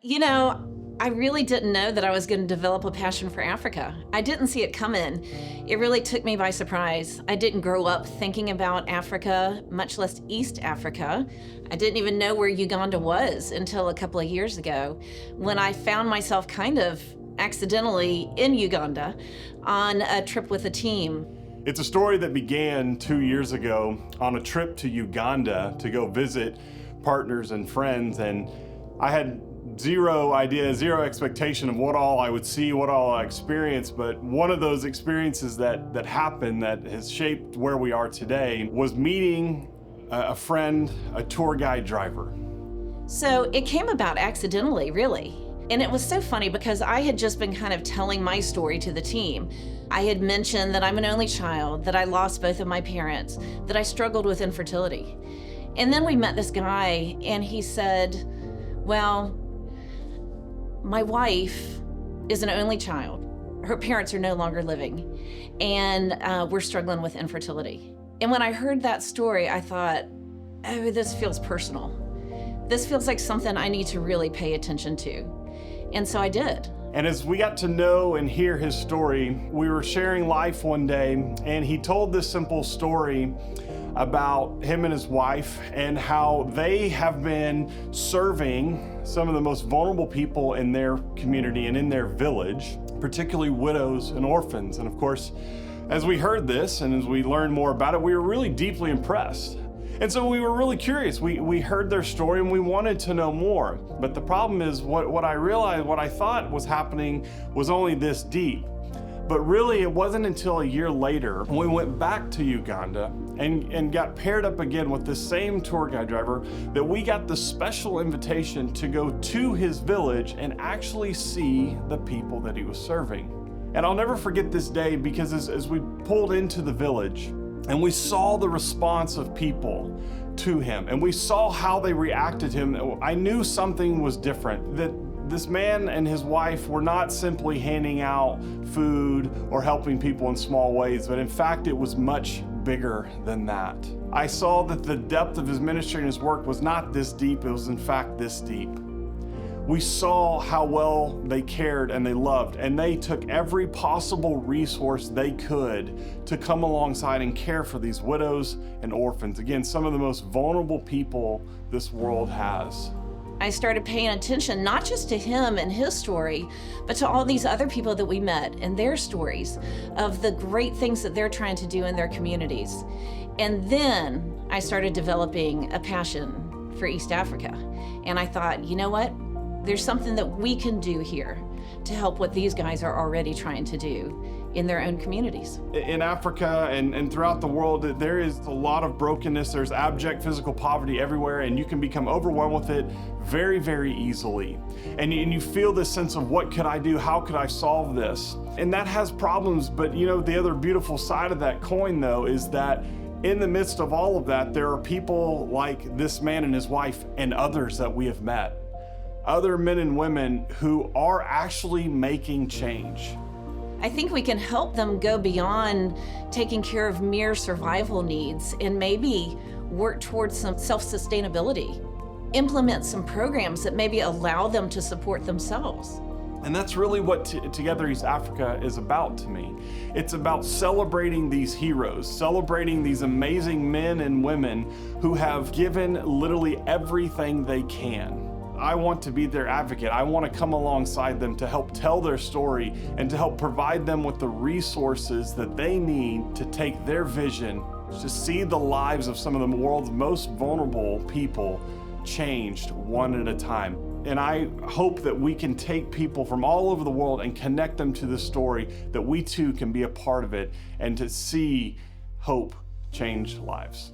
I really didn't know that I was going to develop a passion for Africa. I didn't see it coming. It really took me by surprise. I didn't grow up thinking about Africa, much less East Africa. I didn't even know where Uganda was until a couple of years ago, when I found myself kind of accidentally in Uganda on a trip with a team. It's a story that began 2 years ago on a trip to Uganda to go visit partners and friends, and I had zero idea, zero expectation of what all I would see, what all I experienced. But one of those experiences that happened that has shaped where we are today was meeting a friend, a tour guide driver. So it came about accidentally, really. And it was so funny because I had just been kind of telling my story to the team. I had mentioned that I'm an only child, that I lost both of my parents, that I struggled with infertility. And then we met this guy and he said, well, my wife is an only child. Her parents are no longer living, and we're struggling with infertility. And when I heard that story, I thought, oh, this feels personal. This feels like something I need to really pay attention to. And so I did. And as we got to know and hear his story, we were sharing life one day, and he told this simple story about him and his wife and how they have been serving some of the most vulnerable people in their community and in their village, particularly widows and orphans. And of course, as we heard this and as we learned more about it, we were really deeply impressed. And so we were really curious. We heard their story and we wanted to know more. But the problem is what I realized, what I thought was happening was only this deep. But really, it wasn't until a year later when we went back to Uganda and got paired up again with the same tour guide driver that we got the special invitation to go to his village and actually see the people that he was serving. And I'll never forget this day because as we pulled into the village and we saw the response of people to him and we saw how they reacted to him, I knew something was different, that this man and his wife were not simply handing out food or helping people in small ways, but in fact, it was much bigger than that. I saw that the depth of his ministry and his work was not this deep, it was in fact this deep. We saw how well they cared and they loved, and they took every possible resource they could to come alongside and care for these widows and orphans. Again, some of the most vulnerable people this world has. I started paying attention not just to him and his story, but to all these other people that we met and their stories of the great things that they're trying to do in their communities. And then I started developing a passion for East Africa. And I thought, you know what? There's something that we can do here to help what these guys are already trying to do in their own communities. In Africa and throughout the world, there is a lot of brokenness. There's abject physical poverty everywhere, and you can become overwhelmed with it very, very easily. And you feel this sense of, what could I do? How could I solve this? And that has problems, but the other beautiful side of that coin, though, is that in the midst of all of that, there are people like this man and his wife and others that we have met. Other men and women who are actually making change. I think we can help them go beyond taking care of mere survival needs and maybe work towards some self-sustainability. Implement some programs that maybe allow them to support themselves. And that's really what Together East Africa is about to me. It's about celebrating these heroes, celebrating these amazing men and women who have given literally everything they can. I want to be their advocate. I want to come alongside them to help tell their story and to help provide them with the resources that they need to take their vision to see the lives of some of the world's most vulnerable people changed one at a time. And I hope that we can take people from all over the world and connect them to this story, that we too can be a part of it and to see hope change lives.